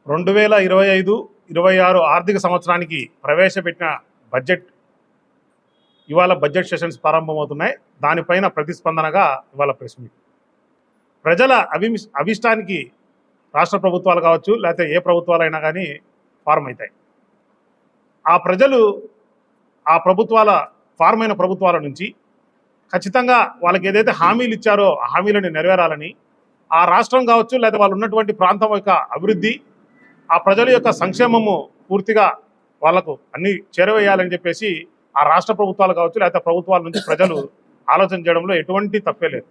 2025-26 ఆర్థిక సంవత్సరానికి ప్రవేశపెట్టిన బడ్జెట్ ఇవాళ బడ్జెట్ సెషన్స్ ప్రారంభమవుతున్నాయి. దానిపైన ప్రతిస్పందనగా ఇవాళ ప్రెస్ మీట్. ప్రజల అభిష్టానికి రాష్ట్ర ప్రభుత్వాలు కావచ్చు, లేకపోతే ఏ ప్రభుత్వాలైనా కానీ ఫార్మ్ అవుతాయి. ఆ ప్రజలు ఆ ప్రభుత్వాల ఫార్మ్ అయిన ప్రభుత్వాల నుంచి ఖచ్చితంగా వాళ్ళకి ఏదైతే హామీలు ఇచ్చారో ఆ హామీలను నెరవేరాలని, ఆ రాష్ట్రం కావచ్చు లేదా వాళ్ళు ఉన్నటువంటి ప్రాంతం యొక్క అభివృద్ధి, ఆ ప్రజల యొక్క సంక్షేమము పూర్తిగా వాళ్లకు అన్ని చేరవేయాలని చెప్పేసి ఆ రాష్ట్ర ప్రభుత్వాలు కావచ్చు లేకపోతే ప్రభుత్వాల నుంచి ప్రజలు ఆలోచన చేయడంలో ఎటువంటి తప్పే లేదు.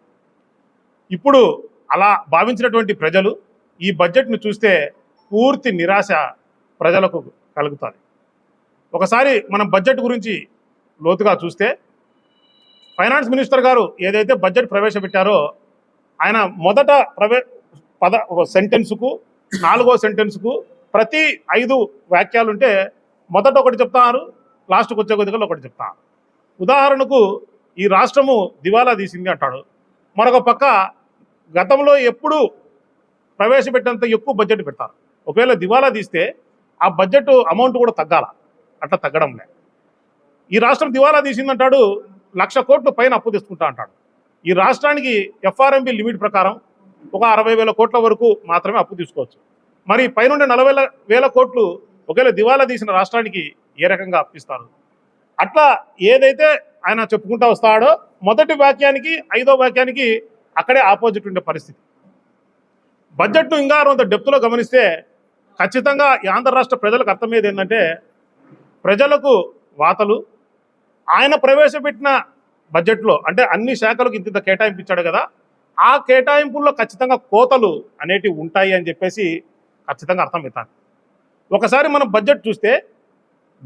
ఇప్పుడు అలా భావించినటువంటి ప్రజలు ఈ బడ్జెట్ను చూస్తే పూర్తి నిరాశ ప్రజలకు కలుగుతుంది. ఒకసారి మనం బడ్జెట్ గురించి లోతుగా చూస్తే ఫైనాన్స్ మినిస్టర్ గారు ఏదైతే బడ్జెట్ ప్రవేశపెట్టారో ఆయన మొదట సెంటెన్స్కు 4వ సెంటెన్స్కు ప్రతి 5 వాక్యాలుంటే మొదట ఒకటి చెప్తారు, లాస్ట్కి వచ్చే కొద్దిగా ఒకటి చెప్తారు. ఉదాహరణకు ఈ రాష్ట్రము దివాలా తీసింది అంటాడు. మరొక పక్క గతంలో ఎప్పుడు ప్రవేశపెట్టేంత ఎక్కువ బడ్జెట్ పెడతారు. ఒకవేళ దివాలా తీస్తే ఆ బడ్జెట్ అమౌంట్ కూడా తగ్గాల, అట్లా తగ్గడం లే. ఈ రాష్ట్రం దివాలా తీసిందంటాడు, 1,00,000 కోట్లు పైన అప్పు తీసుకుంటా అంటాడు. ఈ రాష్ట్రానికి ఎఫ్ఆర్ఎంబి లిమిట్ ప్రకారం ఒక 60,000 కోట్ల వరకు మాత్రమే అప్పు తీసుకోవచ్చు. మరి పైనుండి 40,000 కోట్లు ఒకవేళ దివాలా తీసిన రాష్ట్రానికి ఏ రకంగా అప్పిస్తారు? అట్లా ఏదైతే ఆయన చెప్పుకుంటూ వస్తాడో మొదటి వాక్యానికి 5వ వాక్యానికి అక్కడే ఆపోజిట్ ఉండే పరిస్థితి. బడ్జెట్ను ఇంకా కొంత డెప్త్లో గమనిస్తే ఖచ్చితంగా ఈ ఆంధ్ర రాష్ట్ర ప్రజలకు అర్థమయ్యేది ఏంటంటే ప్రజలకు వాతలు ఆయన ప్రవేశపెట్టిన బడ్జెట్లో అంటే అన్ని శాఖలకు ఇంత కేటాయింపు ఇచ్చాడు కదా, ఆ కేటాయింపుల్లో ఖచ్చితంగా కోతలు అనేటివి ఉంటాయి అని చెప్పేసి ఖచ్చితంగా అర్థమవుతాను. ఒకసారి మనం బడ్జెట్ చూస్తే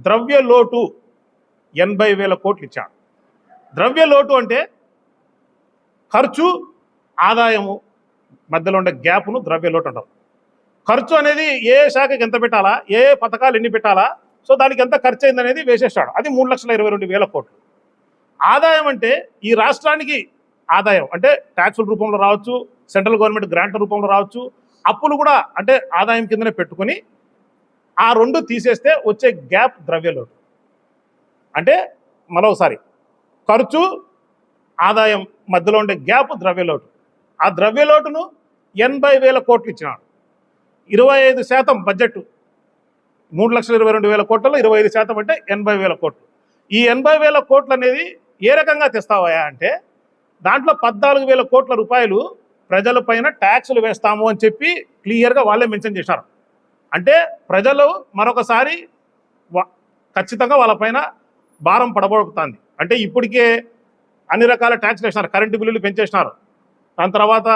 ద్రవ్య లోటు 80,000 కోట్లు ఇచ్చాడు. ద్రవ్య లోటు అంటే ఖర్చు ఆదాయము మధ్యలో ఉండే గ్యాప్ను ద్రవ్య లోటు అంటారు. ఖర్చు అనేది ఏ శాఖకి ఎంత పెట్టాలా, ఏ పథకాలు ఎన్ని పెట్టాలా, సో దానికి ఎంత ఖర్చు అయింది అనేది వేసేస్తాడు. అది 3,22,000 కోట్లు. ఆదాయం అంటే ఈ రాష్ట్రానికి ఆదాయం అంటే ట్యాక్సుల రూపంలో రావచ్చు, సెంట్రల్ గవర్నమెంట్ గ్రాంట్ల రూపంలో రావచ్చు, అప్పులు కూడా అంటే ఆదాయం కిందనే పెట్టుకొని ఆ 2 తీసేస్తే వచ్చే గ్యాప్ ద్రవ్యలోటు. అంటే మరోసారి ఖర్చు ఆదాయం మధ్యలో ఉండే గ్యాప్ ద్రవ్యలోటు. ఆ ద్రవ్యలోటును 80,000 కోట్లు ఇచ్చినాడు. 25% బడ్జెట్ 3,22,000 కోట్లలో 25% అంటే 80,000 కోట్లు. ఈ 80,000 కోట్లు అనేది ఏ రకంగా తెస్తావా అంటే దాంట్లో 14,000 కోట్ల రూపాయలు ప్రజలపైన ట్యాక్సులు వేస్తాము అని చెప్పి క్లియర్గా వాళ్ళే మెన్షన్ చేశారు. అంటే ప్రజలు మరొకసారి ఖచ్చితంగా వాళ్ళపైన భారం పడబోతుంది. అంటే ఇప్పటికే అన్ని రకాల ట్యాక్స్లు వేసినారు, కరెంటు బిల్లులు పెంచేసినారు, దాని తర్వాత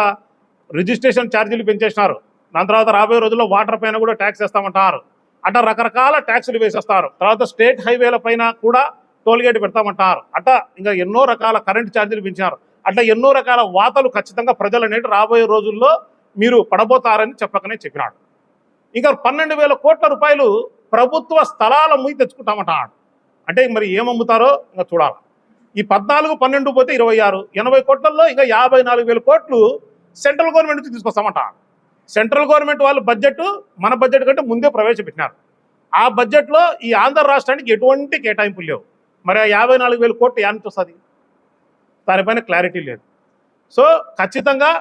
రిజిస్ట్రేషన్ ఛార్జీలు పెంచేసినారు, దాని తర్వాత రాబోయే రోజుల్లో వాటర్ పైన కూడా ట్యాక్స్ వేస్తామంటారు. అట్లా రకరకాల ట్యాక్సులు వేసేస్తారు. తర్వాత స్టేట్ హైవేల పైన కూడా టోల్గేట్ పెడతామంటారు. అట్లా ఇంకా ఎన్నో రకాల కరెంటు ఛార్జీలు పెంచినారు. అట్లా ఎన్నో రకాల వాతలు ఖచ్చితంగా ప్రజలు అనేది రాబోయే రోజుల్లో మీరు పడబోతారని చెప్పకనే చెప్పినాడు. ఇంకా 12,000 కోట్ల రూపాయలు ప్రభుత్వ స్థలాల ముందు తెచ్చుకుంటామంటాడు. అంటే మరి ఏమమ్ముతారో ఇంకా చూడాలి. ఈ 14, 12 పోతే 26, 80 కోట్లలో ఇంకా 54,000 కోట్లు సెంట్రల్ గవర్నమెంట్ నుంచి తీసుకొస్తామంటాడు. సెంట్రల్ గవర్నమెంట్ వాళ్ళు బడ్జెట్ మన బడ్జెట్ కంటే ముందే ప్రవేశపెట్టినారు. ఆ బడ్జెట్లో ఈ ఆంధ్ర రాష్ట్రానికి ఎటువంటి కేటాయింపులు లేవు. మరి ఆ 54,000 కోట్లు యానికి వస్తుంది? దానిపైన క్లారిటీ లేదు. సో ఖచ్చితంగా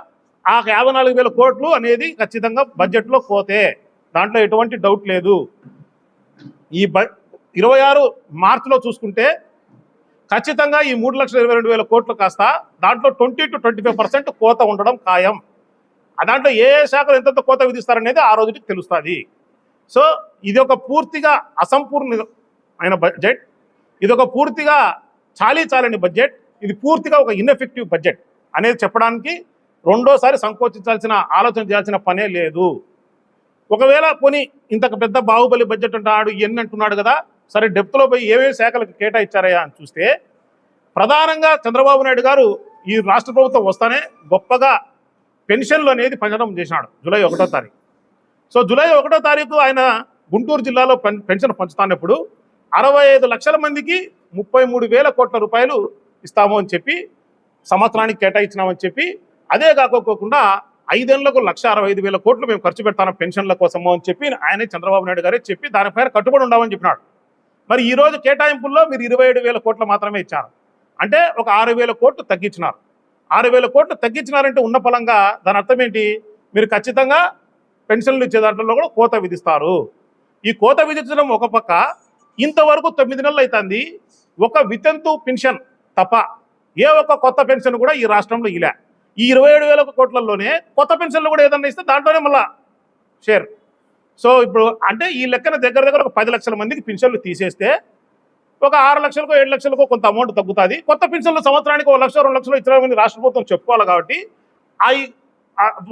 ఆ 54,000 కోట్లు అనేది ఖచ్చితంగా బడ్జెట్లో పోతే దాంట్లో ఎటువంటి డౌట్ లేదు. ఈ 26 మార్చిలో చూసుకుంటే ఖచ్చితంగా ఈ 3,22,000 కోట్లు కాస్త దాంట్లో 20 to 25% కోత ఉండడం ఖాయం. దాంట్లో ఏ శాఖలు ఎంతెంత కోత విధిస్తారనేది ఆ రోజుకి తెలుస్తుంది. సో ఇది ఒక పూర్తిగా అసంపూర్ణమైన బడ్జెట్, ఇది ఒక పూర్తిగా చాలని బడ్జెట్, ఇది పూర్తిగా ఒక ఇన్ఎఫెక్టివ్ బడ్జెట్ అనేది చెప్పడానికి రెండోసారి సంకోచించాల్సిన ఆలోచన చేయాల్సిన పనే లేదు. ఒకవేళ పోనీ ఇంతకు పెద్ద బాహుబలి బడ్జెట్ అంటాడు ఎన్ని అంటున్నాడు కదా, సరే డెప్త్లో పోయి ఏవేవి శాఖలకు కేటాయించారయ్యా అని చూస్తే ప్రధానంగా చంద్రబాబు నాయుడు గారు ఈ రాష్ట్ర ప్రభుత్వం వస్తానే గొప్పగా పెన్షన్లు అనేది పెంచడం చేసినాడు జూలై 1వ తారీఖు. సో జూలై 1వ తారీఖు ఆయన గుంటూరు జిల్లాలో పెన్షన్ పంచుతానప్పుడు 65 లక్షల మందికి 33,000 కోట్ల రూపాయలు ఇస్తాము అని చెప్పి సంవత్సరానికి కేటాయించినామని చెప్పి, అదే కాకోకుండా 5 ఏళ్లకు 1,65,000 కోట్లు మేము ఖర్చు పెడతాను పెన్షన్ల కోసము అని చెప్పి ఆయనే చంద్రబాబు నాయుడు గారే చెప్పి దానిపైన కట్టుబడి ఉండమని చెప్పినాడు. మరి ఈ రోజు కేటాయింపుల్లో మీరు 27,000 కోట్లు మాత్రమే ఇచ్చారు. అంటే ఒక 6,000 కోట్లు తగ్గించినారు. 6,000 కోట్లు తగ్గించినారంటే ఉన్న ఫలంగా దాని అర్థం ఏంటి? మీరు ఖచ్చితంగా పెన్షన్లు ఇచ్చే దాంట్లో కూడా కోత విధిస్తారు. ఈ కోత విధించడం ఒక పక్క, ఇంతవరకు 9 నెలలు అవుతుంది ఒక వితంతు పెన్షన్ తప్ప ఏ ఒక్క కొత్త పెన్షన్ కూడా ఈ రాష్ట్రంలో ఇలా. ఈ 27,000 కోట్లలోనే కొత్త పెన్షన్లు కూడా ఏదన్నా ఇస్తే దాంట్లోనే మళ్ళా షేర్. సో ఇప్పుడు అంటే ఈ లెక్కన దగ్గర దగ్గర ఒక 10 లక్షల మందికి పెన్షన్లు తీసేస్తే ఒక 6 లక్షలకో 7 లక్షలకో కొంత అమౌంట్ తగ్గుతుంది. కొత్త పెన్షన్లు సంవత్సరానికి 1 లక్ష 2 లక్షలు ఇచ్చిన రాష్ట్ర ప్రభుత్వం చెప్పుకోవాలి. కాబట్టి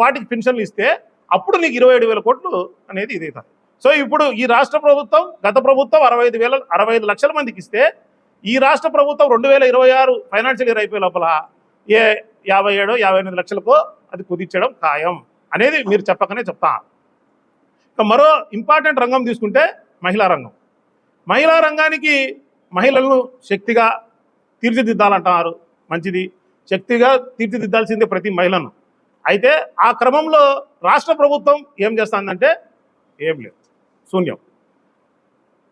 వాటికి పెన్షన్లు ఇస్తే అప్పుడు నీకు 27,000 కోట్లు అనేది ఇది అవుతుంది. సో ఇప్పుడు ఈ రాష్ట్ర ప్రభుత్వం గత ప్రభుత్వం 65 లక్షల మందికి ఇస్తే ఈ రాష్ట్ర ప్రభుత్వం 2026 ఫైనాన్షియల్ ఇయర్ అయిపోయే లోపల 57-58 లక్షలకో అది కుదించడం ఖాయం అనేది మీరు చెప్పకనే చెప్తా. మరో ఇంపార్టెంట్ రంగం తీసుకుంటే మహిళా రంగం. మహిళా రంగానికి మహిళలను శక్తిగా తీర్చిదిద్దాలంటున్నారు. మంచిది, శక్తిగా తీర్చిదిద్దాల్సిందే ప్రతి మహిళను. అయితే ఆ క్రమంలో రాష్ట్ర ప్రభుత్వం ఏం చేస్తుందంటే ఏం లేదు, శూన్యం.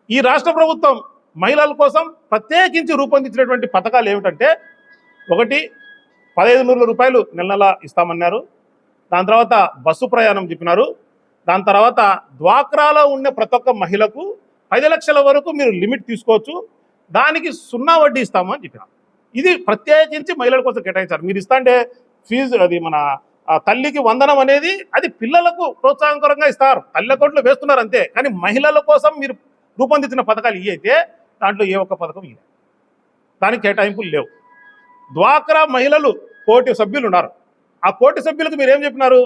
ఈ రాష్ట్ర ప్రభుత్వం మహిళల కోసం ప్రత్యేకించి రూపొందించినటువంటి పథకాలు ఏమిటంటే, ఒకటి 1,500 రూపాయలు నెల నెల ఇస్తామన్నారు. దాని తర్వాత బస్సు ప్రయాణం చెప్పినారు. దాని తర్వాత డ్వాక్రాలో ఉన్న ప్రతి ఒక్క మహిళకు 10 లక్షల వరకు మీరు లిమిట్ తీసుకోవచ్చు, దానికి 0 వడ్డీ ఇస్తామని చెప్పినారు. ఇది ప్రత్యేకించి మహిళల కోసం కేటాయించారు. మీరు ఇస్తాంటే ఫీజు అది మన తల్లికి వందనం అనేది అది పిల్లలకు ప్రోత్సాహకరంగా ఇస్తారు, తల్లి అకౌంట్లో వేస్తున్నారు అంతే. కానీ మహిళల కోసం మీరు రూపొందించిన పథకాలు ఇవి అయితే దాంట్లో ఏ ఒక్క పథకం ఇదే, దానికి కేటాయింపులు లేవు. డ్వాక్రా మహిళలు 1 కోటి సభ్యులు ఉన్నారు. ఆ 1 కోటి సభ్యులకు మీరు ఏం చెప్పినారు?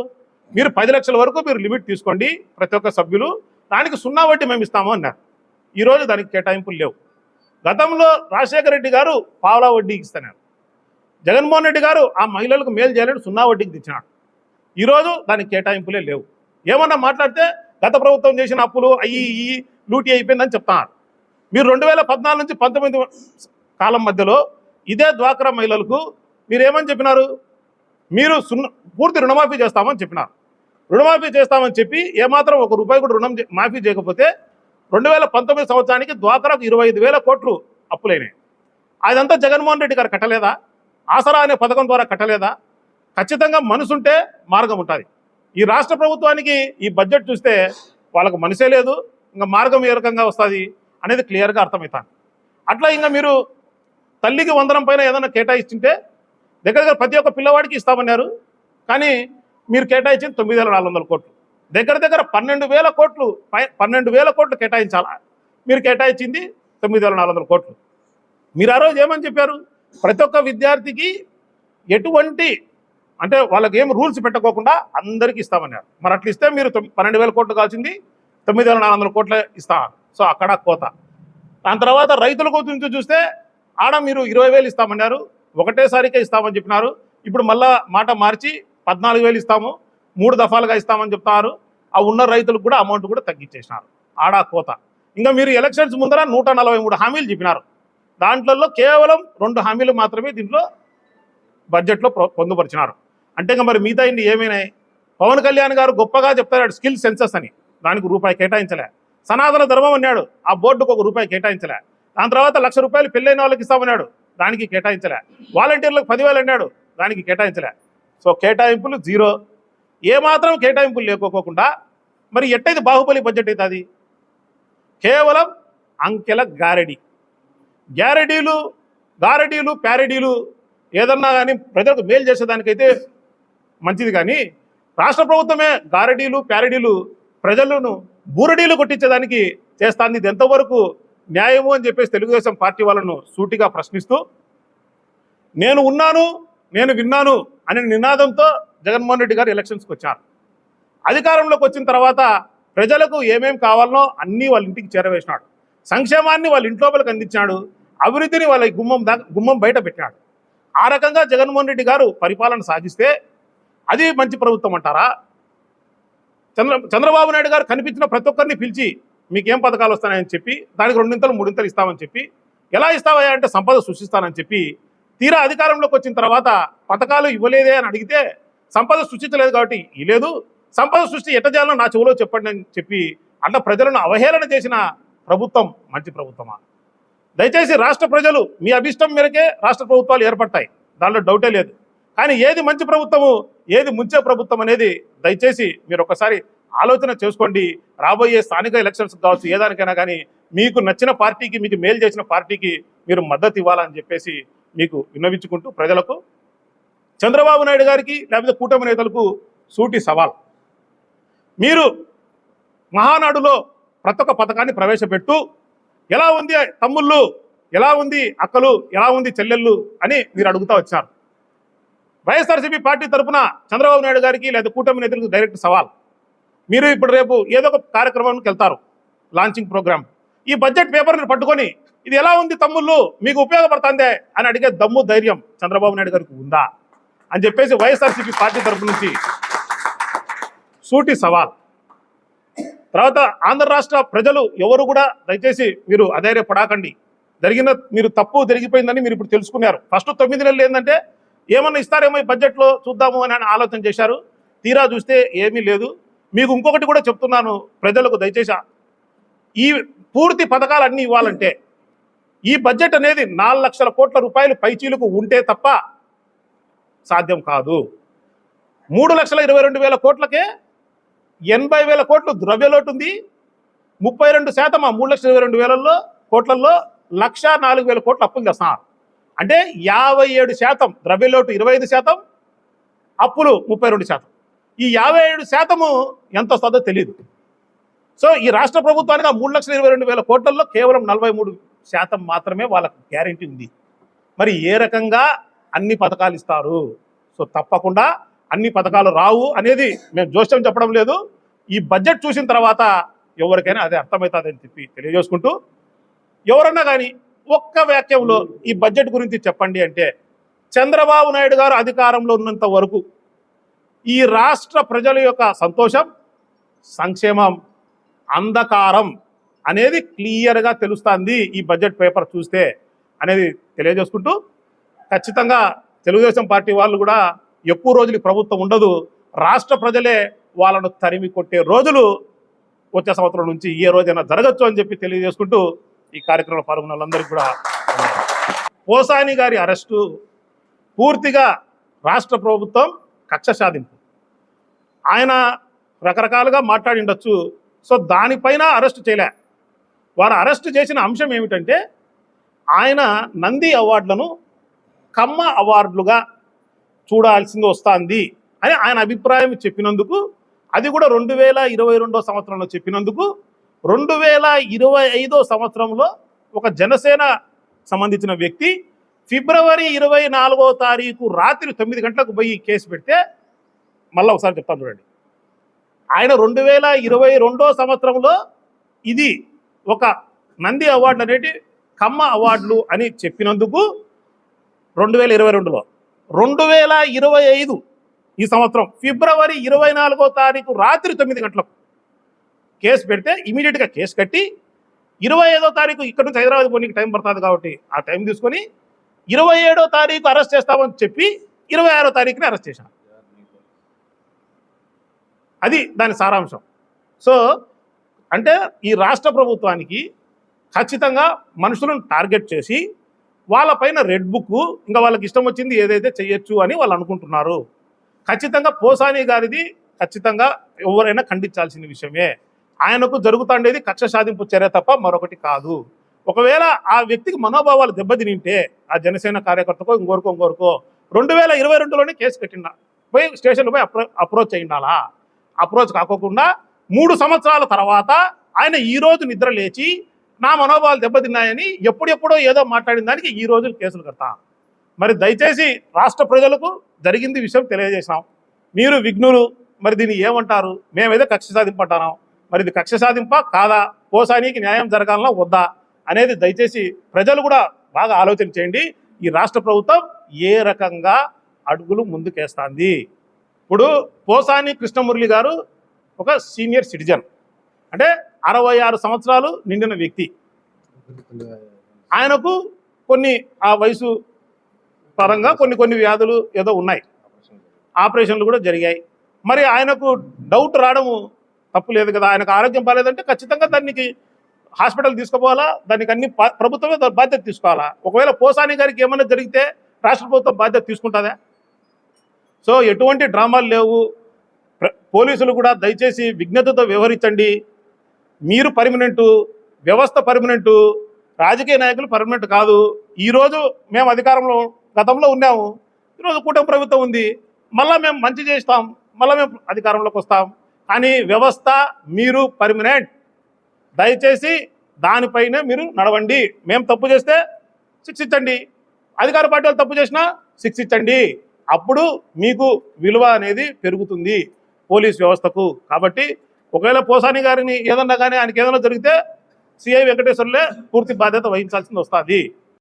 మీరు 10 లక్షల వరకు మీరు లిమిట్ తీసుకోండి ప్రతి ఒక్క సభ్యులు, దానికి 0 వడ్డీ మేము ఇస్తాము అన్నారు. ఈరోజు దానికి కేటాయింపులు లేవు. గతంలో రాజశేఖర రెడ్డి గారు పావలా వడ్డీకి ఇస్తున్నారు. జగన్మోహన్ రెడ్డి గారు ఆ మహిళలకు మేలు చేయాలని 0 వడ్డీకి తెచ్చినాడు. ఈరోజు దానికి కేటాయింపులే లేవు. ఏమన్నా మాట్లాడితే గత ప్రభుత్వం చేసిన అప్పులు అయ్యి లూటీ అయిపోయిందని చెప్తున్నారు. మీరు 2014 నుంచి 19 కాలం మధ్యలో ఇదే డ్వాక్రా మహిళలకు మీరు ఏమని చెప్పినారు? మీరు పూర్తి రుణమాఫీ చేస్తామని చెప్పినారు. రుణమాఫీ చేస్తామని చెప్పి ఏమాత్రం ₹1 కూడా రుణం మాఫీ చేయకపోతే 2019 సంవత్సరానికి డ్వాక్రాకు 25,000 కోట్లు అప్పులైనాయి. అదంతా జగన్మోహన్ రెడ్డి గారు కట్టలేదా? ఆసరా అనే పథకం ద్వారా కట్టలేదా? ఖచ్చితంగా మనసుంటే మార్గం ఉంటుంది. ఈ రాష్ట్ర ప్రభుత్వానికి ఈ బడ్జెట్ చూస్తే వాళ్ళకు మనసే లేదు, ఇంకా మార్గం ఏ రకంగా వస్తుంది అనేది క్లియర్గా అర్థమవుతాను. అట్లా ఇంకా మీరు తల్లికి వందనం పైన ఏదైనా కేటాయిస్తుంటే దగ్గర దగ్గర ప్రతి ఒక్క పిల్లవాడికి ఇస్తామన్నారు. కానీ మీరు కేటాయించింది 9,400 కోట్లు, దగ్గర దగ్గర 12,000 కోట్లు 12,000 కోట్లు కేటాయించాలా? మీరు కేటాయించింది 9,400 కోట్లు. మీరు ఆ రోజు ఏమని చెప్పారు? ప్రతి ఒక్క విద్యార్థికి ఎటువంటి అంటే వాళ్ళకి ఏం రూల్స్ పెట్టకోకుండా అందరికీ ఇస్తామన్నారు. మరి అట్లా ఇస్తే మీరు 12,000 కోట్లు కాల్సింది 9,400 కోట్లు ఇస్తారు. సో అక్కడ కోత. దాని తర్వాత రైతుల గురించి చూస్తే ఆడ మీరు 20,000 ఇస్తామన్నారు, ఒకటేసారికే ఇస్తామని చెప్పినారు. ఇప్పుడు మళ్ళా మాట మార్చి 14,000 ఇస్తాము, 3 దఫాలుగా ఇస్తామని చెప్తున్నారు. ఆ ఉన్న రైతులకు కూడా అమౌంట్ కూడా తగ్గించేసినారు. ఆడ కోత. ఇంకా మీరు ఎలక్షన్స్ ముందర 143 హామీలు చెప్పినారు. దాంట్లో కేవలం 2 హామీలు మాత్రమే దీంట్లో బడ్జెట్లో పొందుపరిచినారు. అంటే ఇంకా మరి మిగతా ఇండి ఏమైనాయి? పవన్ కళ్యాణ్ గారు గొప్పగా చెప్తారు స్కిల్ సెన్సస్ అని, దానికి రూపాయి కేటాయించలే. సనాతన ధర్మం అన్నాడు, ఆ బోర్డుకు ₹1 కేటాయించలే. దాని తర్వాత ₹1,00,000 పెళ్ళైన వాళ్ళకి ఇస్తామన్నాడు, దానికి కేటాయించలే. వాలంటీర్లకు 10,000 అన్నాడు, దానికి కేటాయించలే. సో కేటాయింపులు జీరో. ఏమాత్రం కేటాయింపులు లేకోకుండా మరి ఎట్టయితే బాహుబలి బడ్జెట్ అవుతుంది? కేవలం అంకెల గారెడీలు ప్యారెడీలు ఏదన్నా కానీ ప్రజలకు మేలు చేసేదానికైతే మంచిది. కానీ రాష్ట్ర ప్రభుత్వమే గారెడీలు ప్యారెడీలు ప్రజలను బూరడీలు కొట్టించేదానికి చేస్తాను. ఇది ఎంతవరకు న్యాయము అని చెప్పేసి తెలుగుదేశం పార్టీ వాళ్ళను సూటిగా ప్రశ్నిస్తూ, నేను ఉన్నాను నేను విన్నాను అనే నినాదంతో జగన్మోహన్ రెడ్డి గారు ఎలక్షన్స్కి వచ్చారు. అధికారంలోకి వచ్చిన తర్వాత ప్రజలకు ఏమేం కావాలనో అన్నీ వాళ్ళ ఇంటికి చేరవేసినాడు. సంక్షేమాన్ని వాళ్ళ ఇంట్లోపలికి అందించాడు, అభివృద్ధిని వాళ్ళ గుమ్మం బయట పెట్టాడు. ఆ రకంగా జగన్మోహన్ రెడ్డి గారు పరిపాలన సాగిస్తే అది మంచి ప్రభుత్వం అంటారా? చంద్రబాబు నాయుడు గారు కనిపించిన ప్రతి ఒక్కరిని పిలిచి మీకేం పథకాలు వస్తాయని చెప్పి దానికి 2 3 ఇస్తామని చెప్పి, ఎలా ఇస్తావా అంటే సంపద సృష్టిస్తానని చెప్పి, తీరా అధికారంలోకి వచ్చిన తర్వాత పథకాలు ఇవ్వలేదే అని అడిగితే సంపద సృష్టించలేదు కాబట్టి ఈ లేదు, సంపద సృష్టి ఎట్ట చేయాలో నా చెవులో చెప్పండి అని చెప్పి అట్లా ప్రజలను అవహేళన చేసిన ప్రభుత్వం మంచి ప్రభుత్వమా? దయచేసి రాష్ట్ర ప్రజలు మీ అభిష్టం మేరకే రాష్ట్ర ప్రభుత్వాలు ఏర్పడతాయి, దాంట్లో డౌటే లేదు. కానీ ఏది మంచి ప్రభుత్వము, ఏది ముంచే ప్రభుత్వం అనేది దయచేసి మీరు ఒకసారి ఆలోచన చేసుకోండి. రాబోయే స్థానిక ఎలక్షన్స్ కావచ్చు, ఏదానికైనా కానీ మీకు నచ్చిన పార్టీకి, మీకు మేలు చేసిన పార్టీకి మీరు మద్దతు ఇవ్వాలని చెప్పేసి మీకు విన్నవించుకుంటూ ప్రజలకు, చంద్రబాబు నాయుడు గారికి లేకపోతే కూటమి నేతలకు సూటి సవాల్. మీరు మహానాడులో ప్రతి ఒక్క పథకాన్ని ప్రవేశపెట్టు, ఎలా ఉంది తమ్ముళ్ళు, ఎలా ఉంది అక్కలు, ఎలా ఉంది చెల్లెళ్ళు అని మీరు అడుగుతూ వచ్చారు. వైఎస్ఆర్సీపీ పార్టీ తరఫున చంద్రబాబు నాయుడు గారికి లేదా కూటమి నేతలకు డైరెక్ట్ సవాల్. మీరు ఇప్పుడు రేపు ఏదో ఒక కార్యక్రమానికి వెళ్తారు, లాంచింగ్ ప్రోగ్రామ్. ఈ బడ్జెట్ పేపర్ని పట్టుకొని ఇది ఎలా ఉంది తమ్ముళ్ళు, మీకు ఉపయోగపడుతుందే అని అడిగే దమ్ము ధైర్యం చంద్రబాబు నాయుడు గారికి ఉందా అని చెప్పేసి వైఎస్ఆర్సీపీ పార్టీ తరఫు నుంచి సూటి సవాల్. తర్వాత ఆంధ్ర రాష్ట్ర ప్రజలు ఎవరు కూడా దయచేసి మీరు అధైర్యపడకండి. మీరు తప్పు జరిగిపోయిందని మీరు ఇప్పుడు తెలుసుకున్నారు. ఫస్ట్ 9 నెలలు ఏంటంటే ఏమన్నా ఇస్తారేమో ఈ బడ్జెట్లో చూద్దాము అని ఆలోచన చేశారు. తీరా చూస్తే ఏమీ లేదు. మీకు ఇంకొకటి కూడా చెప్తున్నాను, ప్రజలకు దయచేసి ఈ పూర్తి పథకాలన్నీ ఇవ్వాలంటే ఈ బడ్జెట్ అనేది 4 లక్షల కోట్ల రూపాయలు పైచీలకు ఉంటే తప్ప సాధ్యం కాదు. 3,22,000 కోట్లకే 80,000 కోట్లు ద్రవ్యలోటు ఉంది. 32% ఆ 3,22,000 కోట్లలో 1,04,000 కోట్లు అప్పులు చేస్తున్నారు. అంటే 57% ద్రవ్యలోటు, 25%, అప్పులు 32%. ఈ 57% ఎంత వస్తుందో తెలియదు. సో ఈ రాష్ట్ర ప్రభుత్వానికి ఆ 3,22,000 కోట్లలో కేవలం 43% మాత్రమే వాళ్ళకు గ్యారెంటీ ఉంది. మరి ఏ రకంగా అన్ని పథకాలు ఇస్తారు? సో తప్పకుండా అన్ని పథకాలు రావు అనేది మేము జోస్యం చెప్పడం లేదు. ఈ బడ్జెట్ చూసిన తర్వాత ఎవరికైనా అదే అర్థమవుతుందని చెప్పి తెలియజేసుకుంటూ, ఎవరన్నా కానీ ఒక్క వాక్యంలో ఈ బడ్జెట్ గురించి చెప్పండి అంటే, చంద్రబాబు నాయుడు గారు అధికారంలో ఉన్నంత వరకు ఈ రాష్ట్ర ప్రజల యొక్క సంతోషం, సంక్షేమం, అంధకారం అనేది క్లియర్గా తెలుస్తుంది ఈ బడ్జెట్ పేపర్ చూస్తే అనేది తెలియజేసుకుంటూ, ఖచ్చితంగా తెలుగుదేశం పార్టీ వాళ్ళు కూడా ఎక్కువ రోజులు ప్రభుత్వం ఉండదు, రాష్ట్ర ప్రజలే వాళ్ళను తరిమి కొట్టే రోజులు వచ్చే సంవత్సరం నుంచి ఏ రోజైనా జరగచ్చు అని చెప్పి తెలియజేసుకుంటూ ఈ కార్యక్రమంలో పాల్గొన్న వాళ్ళందరికీ కూడా. పోసాని గారి అరెస్టు పూర్తిగా రాష్ట్ర ప్రభుత్వం కక్ష సాధింపు. ఆయన రకరకాలుగా మాట్లాడి ఉండొచ్చు. సో దానిపైన అరెస్ట్ చేయలే. వారు అరెస్ట్ చేసిన అంశం ఏమిటంటే, ఆయన నంది అవార్డులను కమ్మ అవార్డులుగా చూడాల్సింది వస్తుంది అని ఆయన అభిప్రాయం చెప్పినందుకు, అది కూడా 2022 సంవత్సరంలో చెప్పినందుకు, 2025 సంవత్సరంలో ఒక జనసేన సంబంధించిన వ్యక్తి ఫిబ్రవరి 24వ తారీఖు రాత్రి 9 గంటలకు పోయి కేసు పెడితే, మళ్ళీ ఒకసారి చెప్తాను చూడండి, ఆయన 2022 సంవత్సరంలో ఇది ఒక నంది అవార్డులు అనేటి కమ్మ అవార్డులు అని చెప్పినందుకు 2022లో, 2025 ఈ సంవత్సరం ఫిబ్రవరి 24వ తారీఖు రాత్రి 9 గంటలకు కేసు పెడితే ఇమీడియట్గా కేసు కట్టి 25వ తారీఖు ఇక్కడ నుంచి హైదరాబాద్ పోనీకి టైం పడుతుంది కాబట్టి ఆ టైం తీసుకొని 27వ తారీఖు అరెస్ట్ చేస్తామని చెప్పి 26వ తారీఖుని అరెస్ట్ చేశాను. అది దాని సారాంశం. సో అంటే ఈ రాష్ట్ర ప్రభుత్వానికి ఖచ్చితంగా మనుషులను టార్గెట్ చేసి వాళ్ళపైన రెడ్ బుక్, ఇంకా వాళ్ళకి ఇష్టం వచ్చింది ఏదైతే చేయొచ్చు అని వాళ్ళు అనుకుంటున్నారు. ఖచ్చితంగా పోసాని గారిది ఖచ్చితంగా ఎవరైనా ఖండించాల్సిన విషయమే. ఆయనకు జరుగుతుండేది కక్ష సాధింపు చర్య తప్ప మరొకటి కాదు. ఒకవేళ ఆ వ్యక్తికి మనోభావాలు దెబ్బతినింటే, ఆ జనసేన కార్యకర్తకో ఇంకోరికో 2022లోనే కేసు కట్టిండా, పోయి స్టేషన్లో పోయి అప్రోచ్ అయ్యిండాలా. అప్రోచ్ కాకోకుండా 3 సంవత్సరాల తర్వాత ఆయన ఈరోజు నిద్ర లేచి నా మనోభావాలు దెబ్బతిన్నాయని ఎప్పుడెప్పుడో ఏదో మాట్లాడిన దానికి ఈ రోజు కేసులు కడతా. మరి దయచేసి రాష్ట్ర ప్రజలకు జరిగింది విషయం తెలియజేసినాం. మీరు విఘ్నులు, మరి దీన్ని ఏమంటారు? మేమైతే కక్ష సాధింపు అంటున్నాం. మరి ఇది కక్ష సాధింపా కాదా? పోసానికి న్యాయం జరగాలన్నా వద్దా అనేది దయచేసి ప్రజలు కూడా బాగా ఆలోచన చేయండి. ఈ రాష్ట్ర ప్రభుత్వం ఏ రకంగా అడుగులు ముందుకేస్తుంది. ఇప్పుడు పోసాని కృష్ణమురళి గారు ఒక సీనియర్ సిటిజన్, అంటే 66 సంవత్సరాలు నిండిన వ్యక్తి. ఆయనకు కొన్ని ఆ వయసు పరంగా కొన్ని వ్యాధులు ఏదో ఉన్నాయి. ఆపరేషన్లు కూడా జరిగాయి. మరి ఆయనకు డౌట్ రావడము తప్పు లేదు కదా. ఆయనకు ఆరోగ్యం బాగాలేదంటే ఖచ్చితంగా దానికి హాస్పిటల్ తీసుకుపోవాలా, దానికి అన్ని ప్రభుత్వమే బాధ్యత తీసుకోవాలా. ఒకవేళ పోసాని గారికి ఏమైనా జరిగితే రాష్ట్ర ప్రభుత్వం బాధ్యత తీసుకుంటుందా? సో ఎటువంటి డ్రామాలు లేవు. పోలీసులు కూడా దయచేసి విజ్ఞతతో వ్యవహరించండి. మీరు పర్మనెంటు, వ్యవస్థ పర్మనెంటు, రాజకీయ నాయకులు పర్మనెంట్ కాదు. ఈరోజు మేము అధికారంలో గతంలో ఉన్నాము, ఈరోజు కూటమి ప్రభుత్వం ఉంది, మళ్ళీ మేము మంచి చేస్తాం, మళ్ళీ మేము అధికారంలోకి వస్తాం. కానీ వ్యవస్థ మీరు పర్మనెంట్. దయచేసి దానిపైనే మీరు నడవండి. మేము తప్పు చేస్తే శిక్షించండి, అధికార పార్టీ వాళ్ళు తప్పు చేసినా శిక్షించండి. అప్పుడు మీకు విలువ అనేది పెరుగుతుంది పోలీస్ వ్యవస్థకు. కాబట్టి ఒకవేళ పోసాని గారిని ఏదన్నా కానీ ఆయనకి ఏదైనా జరిగితే సిఐ వెంకటేశ్వర్లే పూర్తి బాధ్యత వహించాల్సింది వస్తుంది.